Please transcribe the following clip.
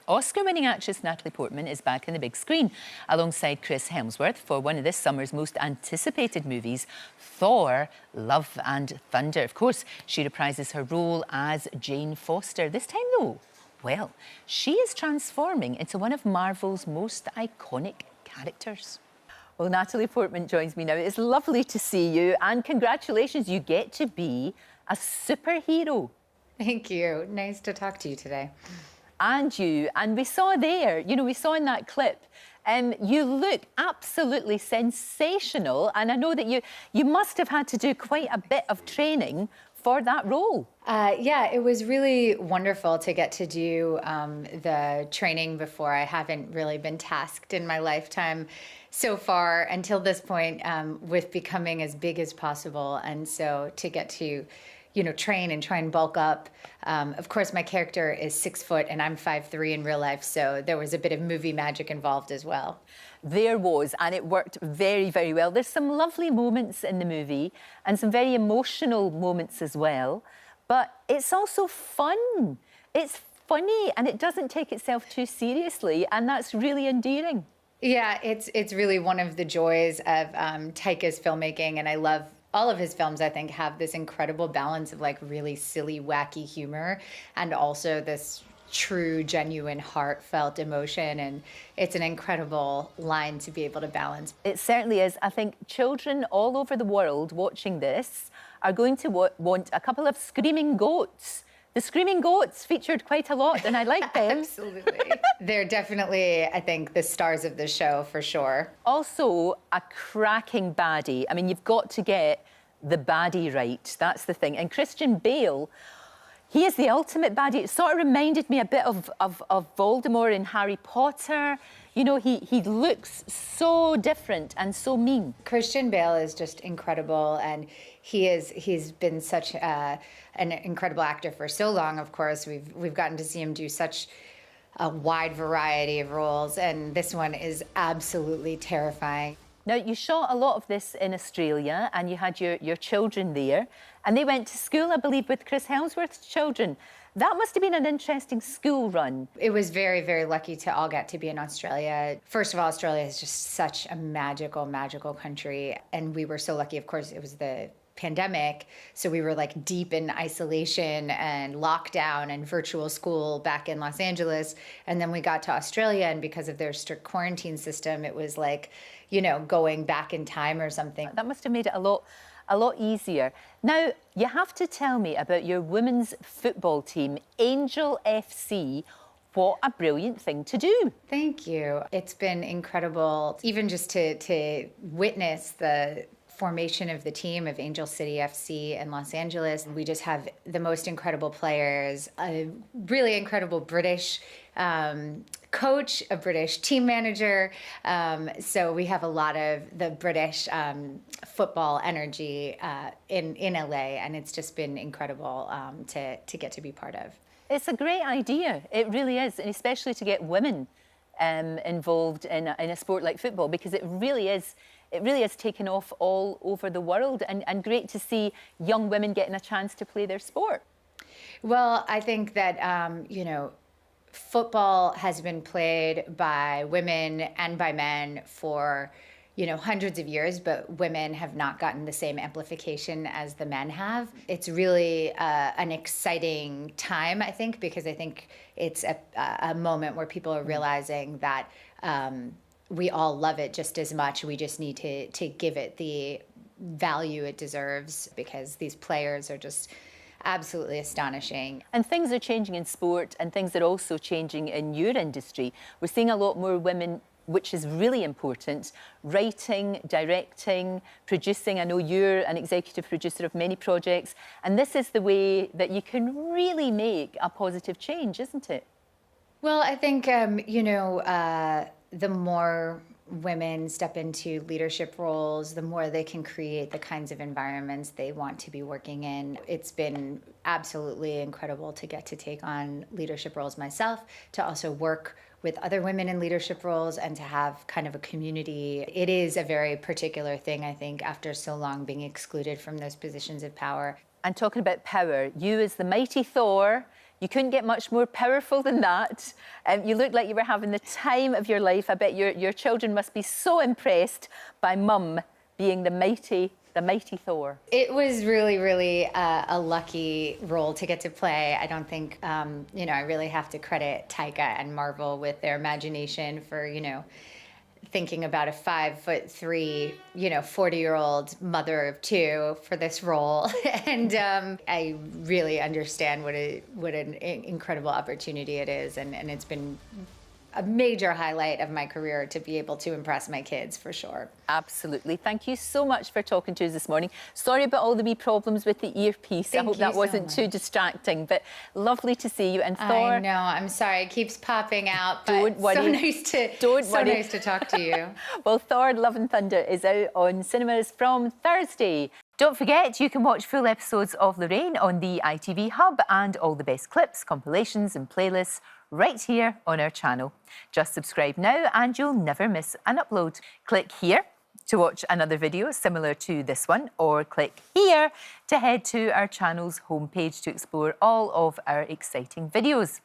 Oscar-winning actress Natalie Portman is back on the big screen alongside Chris Hemsworth for one of this summer's most anticipated movies, Thor, Love and Thunder. Of course, she reprises her role as Jane Foster. This time, though, well, she is transforming into one of Marvel's most iconic characters. Well, Natalie Portman joins me now. It's lovely to see you, and congratulations, you get to be a superhero. Thank you. Nice to talk to you today. And we saw there, we saw in that clip, you look absolutely sensational, and I know that you must have had to do quite a bit of training for that role. Yeah, it was really wonderful to get to do the training before. I haven't really been tasked in my lifetime so far until this point with becoming as big as possible, and so to get to train and try and bulk up. Of course, my character is 6 foot and I'm 5'3" in real life, so there was a bit of movie magic involved as well. There was, and it worked very, very well. There's some lovely moments in the movie and some very emotional moments as well, but it's also fun. It's funny and it doesn't take itself too seriously, and that's really endearing. Yeah, it's really one of the joys of Taika's filmmaking, and I love all of his films. I think have this incredible balance of like really silly, wacky humor and also this true, genuine, heartfelt emotion, and it's an incredible line to be able to balance. It certainly is. I think children all over the world watching this are going to want a couple of screaming goats. The screaming goats featured quite a lot, and I like them. Absolutely. They're definitely, I think, the stars of the show for sure. Also, a cracking baddie. I mean, you've got to get the baddie right. That's the thing. And Christian Bale, he is the ultimate baddie. It sort of reminded me a bit of Voldemort in Harry Potter. You know, he looks so different and so mean. Christian Bale is just incredible, and he's been such an incredible actor for so long. Of course, we've gotten to see him do such a wide variety of roles, and this one is absolutely terrifying. Now, you shot a lot of this in Australia, and you had your children there, and they went to school, I believe, with Chris Hemsworth's children. That must have been an interesting school run. It was very, very lucky to all get to be in Australia. First of all, Australia is just such a magical, magical country, and we were so lucky. Of course, it was the pandemic, so we were like deep in isolation and lockdown and virtual school back in Los Angeles, and then we got to Australia, and because of their strict quarantine system, it was like, going back in time or something. That must have made it a lot easier. Now, you have to tell me about your women's football team, Angel FC. What a brilliant thing to do. Thank you. It's been incredible, even just to witness the formation of the team of Angel City FC in Los Angeles. We just have the most incredible players, a really incredible British coach, a British team manager. So we have a lot of the British football energy in LA, and it's just been incredible to get to be part of. It's a great idea. It really is, and especially to get women involved in a sport like football, because it really is taken off all over the world, and great to see young women getting a chance to play their sport. Well, I think that, football has been played by women and by men for, hundreds of years, but women have not gotten the same amplification as the men have. It's really an exciting time, I think, because I think it's a moment where people are realizing that we all love it just as much. We just need to give it the value it deserves, because these players are just absolutely astonishing. And things are changing in sport, and things are also changing in your industry. We're seeing a lot more women, which is really important, writing, directing, producing. I know you're an executive producer of many projects, and this is the way that you can really make a positive change, isn't it? Well, I think, the more women step into leadership roles, the more they can create the kinds of environments they want to be working in. It's been absolutely incredible to get to take on leadership roles myself, to also work with other women in leadership roles, and to have kind of a community. It is a very particular thing, I think, after so long being excluded from those positions of power. And talking about power, you as the mighty Thor, You couldn't get much more powerful than that. You looked like you were having the time of your life. I bet your children must be so impressed by Mum being the mighty Thor. It was really, really a lucky role to get to play. I don't think, you know, I really have to credit Taika and Marvel with their imagination for, you know, thinking about a 5'3", you know, 40-year-old mother of two for this role. And I really understand what an incredible opportunity it is. And it's been a major highlight of my career to be able to impress my kids, for sure. Absolutely. Thank you so much for talking to us this morning. Sorry about all the wee problems with the earpiece. I hope that wasn't too distracting, but lovely to see you. And Thor... I know, I'm sorry, it keeps popping out, but don't worry. So nice to talk to you. Well, Thor, Love and Thunder is out on cinemas from Thursday. Don't forget, you can watch full episodes of Lorraine on the ITV Hub and all the best clips, compilations and playlists right here on our channel. Just subscribe now and you'll never miss an upload. Click here to watch another video similar to this one, or click here to head to our channel's homepage to explore all of our exciting videos.